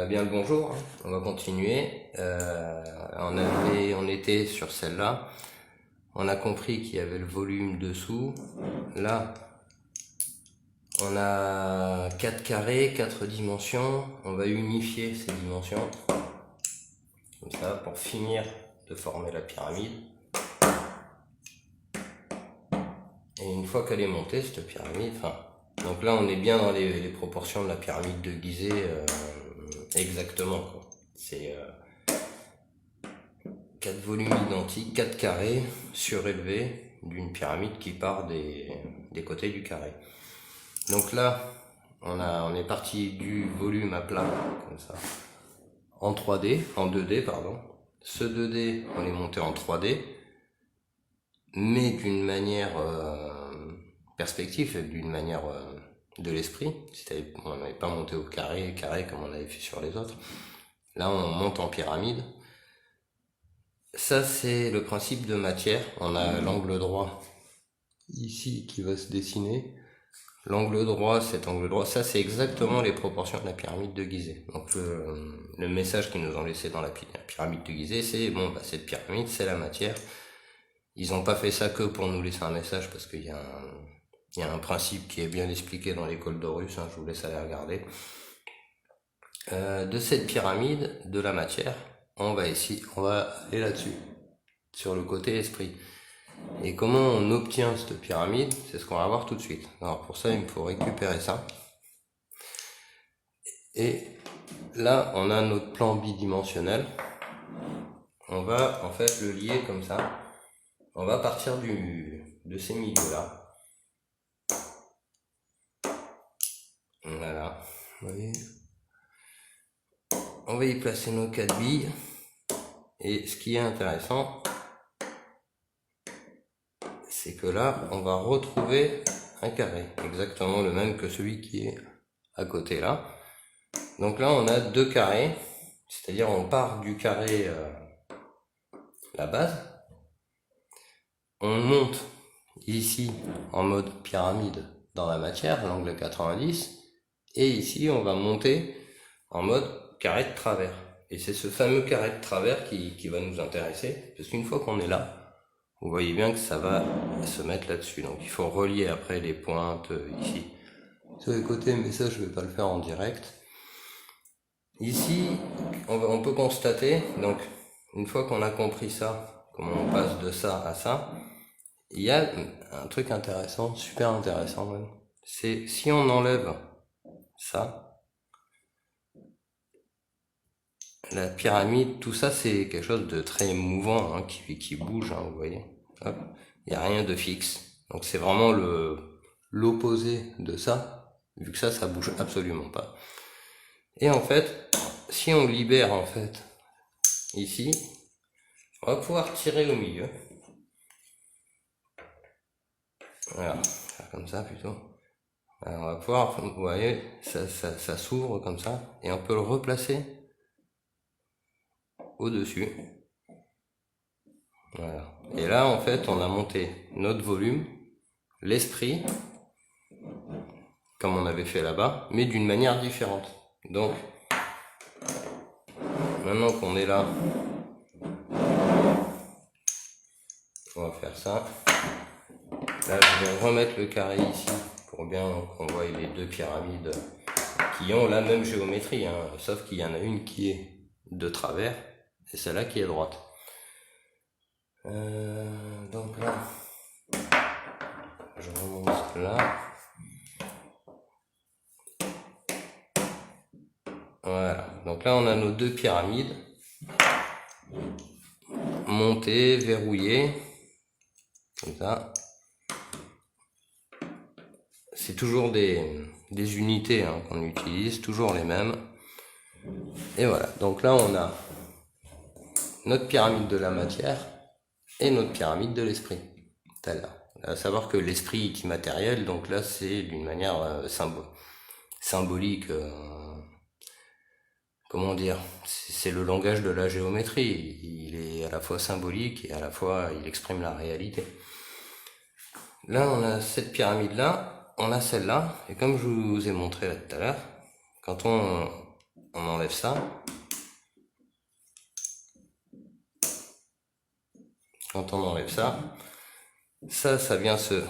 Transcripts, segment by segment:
Bien le bonjour, hein. On va continuer. On était sur celle-là. On a compris qu'il y avait le volume dessous. Là, on a 4 carrés, 4 dimensions. On va unifier ces dimensions. Comme ça, pour finir de former la pyramide. Et une fois qu'elle est montée, cette pyramide, donc là on est bien dans les proportions de la pyramide de Gizeh, exactement, quoi. C'est 4 volumes identiques, 4 carrés surélevés d'une pyramide qui part des côtés du carré. Donc là, on est parti du volume à plat, comme ça, en 3D, en 2D, pardon. Ce 2D, on est monté en 3D, mais d'une manière perspective, d'une manière de l'esprit. C'est-à-dire on n'avait pas monté au carré comme on avait fait sur les autres. Là, on monte en pyramide. Ça, c'est le principe de matière. On a l'angle droit ici qui va se dessiner. L'angle droit, cet angle droit, ça c'est exactement les proportions de la pyramide de Gizeh. Donc le message qu'ils nous ont laissé dans la pyramide de Gizeh, c'est bon, cette pyramide, c'est la matière. Ils n'ont pas fait ça que pour nous laisser un message, parce qu'il y a un principe qui est bien expliqué dans l'école d'Horus, hein, je vous laisse aller regarder. De cette pyramide, de la matière, on va aller là-dessus, sur le côté esprit. Et comment on obtient cette pyramide, c'est ce qu'on va voir tout de suite. Alors pour ça, il me faut récupérer ça. Et là, on a notre plan bidimensionnel. On va en fait le lier comme ça. On va partir de ces milieux-là. Voilà, vous voyez. On va y placer nos 4 billes. Et ce qui est intéressant, c'est que là, on va retrouver un carré, exactement le même que celui qui est à côté là. Donc là, on a 2 carrés, c'est-à-dire on part du carré, la base, on monte ici en mode pyramide dans la matière, l'angle 90, et ici on va monter en mode carré de travers. Et c'est ce fameux carré de travers qui va nous intéresser, parce qu'une fois qu'on est là, vous voyez bien que ça va se mettre là-dessus. Donc il faut relier après les pointes ici sur les côtés, mais ça je vais pas le faire en direct. Ici, on peut constater, donc une fois qu'on a compris ça, comment on passe de ça à ça, il y a un truc intéressant, super intéressant même. C'est si on enlève ça, la pyramide, tout ça c'est quelque chose de très mouvant, hein, qui bouge, hein, vous voyez. Hop. Il n'y a rien de fixe. Donc c'est vraiment l'opposé de ça, vu que ça bouge absolument pas. Et en fait, si on libère en fait ici, on va pouvoir tirer au milieu. Voilà, faire comme ça plutôt. Alors on va pouvoir, vous voyez, ça s'ouvre comme ça, et on peut le replacer au-dessus. Voilà. Et là, en fait, on a monté notre volume, l'esprit, comme on avait fait là-bas, mais d'une manière différente. Donc, maintenant qu'on est là, on va faire ça. Là, je vais remettre le carré ici pour bien qu'on voie les 2 pyramides qui ont la même géométrie, hein, sauf qu'il y en a une qui est de travers et celle-là qui est droite. Donc là, je remonte là. Voilà, donc là on a nos 2 pyramides montées, verrouillées, comme ça. C'est toujours des unités, hein, qu'on utilise, toujours les mêmes. Et voilà, donc là on a notre pyramide de la matière et notre pyramide de l'esprit. Tout à l'heure. À savoir que l'esprit est immatériel, donc là c'est d'une manière symbolique. Comment dire, c'est le langage de la géométrie. Il est à la fois symbolique et à la fois il exprime la réalité. Là on a cette pyramide là, on a celle-là, et comme je vous ai montré là tout à l'heure, quand on on enlève ça. Quand on enlève ça, ça vient se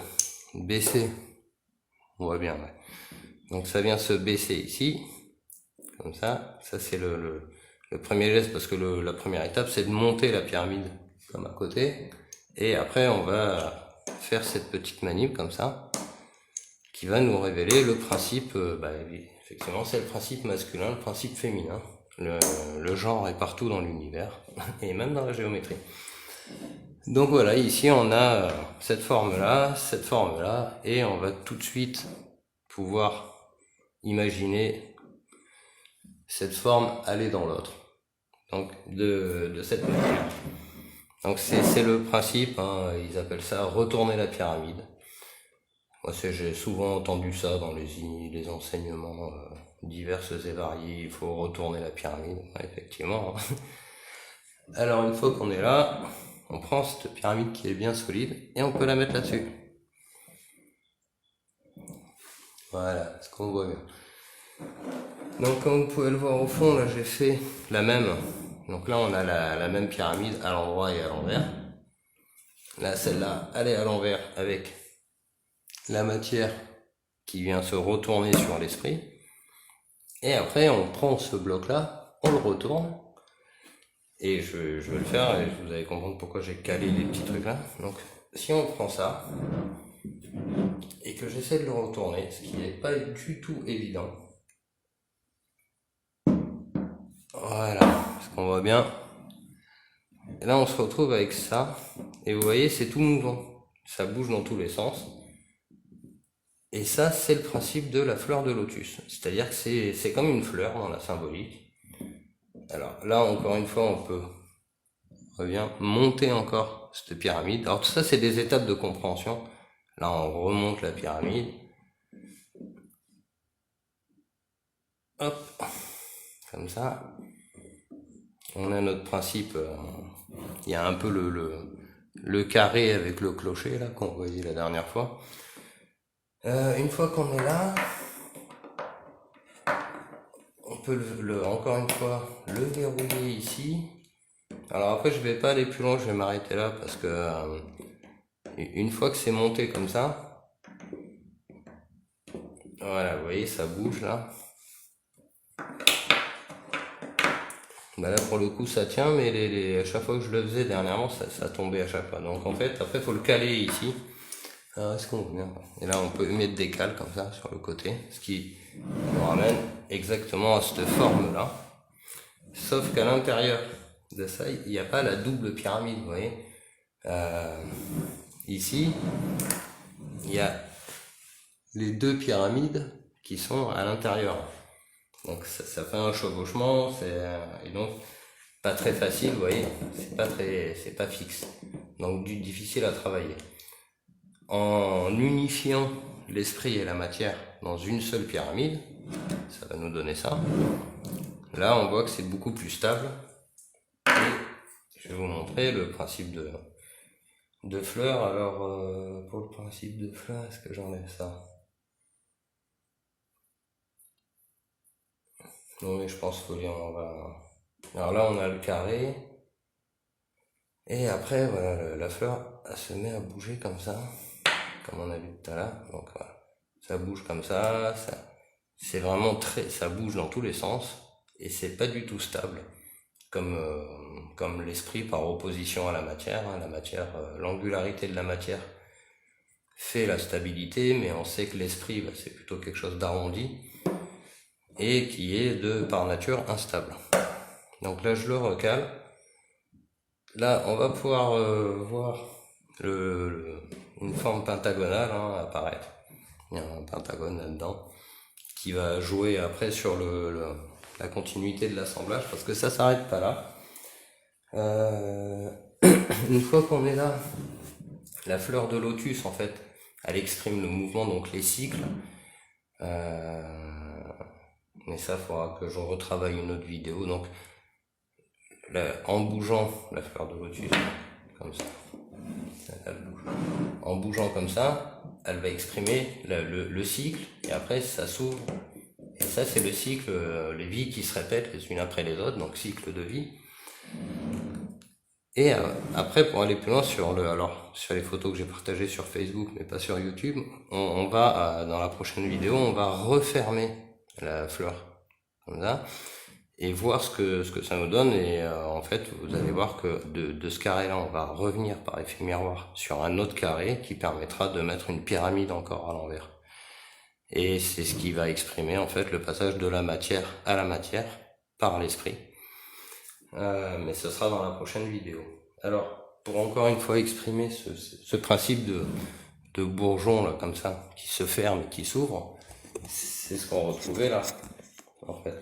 baisser. On voit bien, ouais. Donc ça vient se baisser ici, comme ça. Ça c'est le premier geste, parce que la première étape c'est de monter la pyramide comme à côté. Et après on va faire cette petite manip comme ça, qui va nous révéler le principe, effectivement c'est le principe masculin, le principe féminin. Le genre est partout dans l'univers, et même dans la géométrie. Donc voilà, ici on a cette forme-là, et on va tout de suite pouvoir imaginer cette forme aller dans l'autre. Donc de cette manière. Donc c'est le principe, hein, ils appellent ça retourner la pyramide. Moi j'ai souvent entendu ça dans les enseignements divers et variés, il faut retourner la pyramide, effectivement. Alors une fois qu'on est là, on prend cette pyramide qui est bien solide et on peut la mettre là-dessus. Voilà, ce qu'on voit bien. Donc comme vous pouvez le voir au fond, là j'ai fait la même. Donc là on a la même pyramide à l'endroit et à l'envers. Là celle-là, elle est à l'envers avec la matière qui vient se retourner sur l'esprit. Et après on prend ce bloc-là, on le retourne. Et je vais le faire et vous allez comprendre pourquoi j'ai calé les petits trucs là. Donc si on prend ça et que j'essaie de le retourner, ce qui n'est pas du tout évident. Voilà, ce qu'on voit bien. Et là on se retrouve avec ça. Et vous voyez c'est tout mouvant. Ça bouge dans tous les sens. Et ça c'est le principe de la fleur de lotus. C'est-à-dire que c'est comme une fleur dans la symbolique. Alors là encore une fois on peut monter encore cette pyramide. Alors tout ça c'est des étapes de compréhension. Là on remonte la pyramide. Hop, comme ça. On a notre principe. Il y a un peu le carré avec le clocher là qu'on voyait la dernière fois. Une fois qu'on est là, on peut encore une fois le verrouiller ici. Alors après je vais pas aller plus loin, je vais m'arrêter là parce que une fois que c'est monté comme ça, voilà, vous voyez ça bouge là. Bah là pour le coup ça tient, mais à chaque fois que je le faisais dernièrement ça tombait à chaque fois. Donc en fait après il faut le caler ici. Alors est-ce qu'on vient? Et là on peut mettre des cales comme ça sur le côté, ce qui nous ramène exactement à cette forme là. Sauf qu'à l'intérieur de ça il n'y a pas la double pyramide, vous voyez. Ici il y a les deux pyramides qui sont à l'intérieur. Donc ça fait un chevauchement, et donc pas très facile, vous voyez, c'est pas fixe, donc difficile à travailler. En unifiant l'esprit et la matière dans une seule pyramide, ça va nous donner ça. Là on voit que c'est beaucoup plus stable. Et je vais vous montrer le principe de fleur. Alors pour le principe de fleur, est-ce que j'enlève ça? Non mais je pense qu'il on va... Alors là on a le carré. Et après voilà, la fleur elle se met à bouger comme ça. Comme on a vu tout à l'heure. Donc voilà. Ça bouge comme ça. C'est vraiment ça bouge dans tous les sens. Et c'est pas du tout stable. Comme l'esprit par opposition à la matière. La matière, l'angularité de la matière fait la stabilité, mais on sait que l'esprit c'est plutôt quelque chose d'arrondi. Et qui est par nature instable. Donc là je le recale. Là on va pouvoir voir une forme pentagonale apparaître. Il y a un pentagone là-dedans qui va jouer après sur la continuité de l'assemblage, parce que ça s'arrête pas là. Une fois qu'on est là, la fleur de lotus en fait elle exprime le mouvement, donc les cycles. Mais ça, il faudra que je retravaille une autre vidéo. Donc, en bougeant la fleur de lotus, comme ça, elle bouge. En bougeant comme ça, elle va exprimer le cycle, et après ça s'ouvre Et ça, c'est le cycle, les vies qui se répètent les unes après les autres, donc cycle de vie. Et après, pour aller plus loin sur sur les photos que j'ai partagées sur Facebook, mais pas sur YouTube, on va, dans la prochaine vidéo, on va refermer la fleur, comme ça, et voir ce que ça nous donne. Et en fait, vous allez voir que de ce carré-là, on va revenir par effet miroir sur un autre carré qui permettra de mettre une pyramide encore à l'envers. Et c'est ce qui va exprimer en fait le passage de la matière à la matière par l'esprit. Mais ce sera dans la prochaine vidéo. Alors, pour encore une fois exprimer ce principe de bourgeon là, comme ça, qui se ferme et qui s'ouvre, c'est ce qu'on retrouvait là, en fait.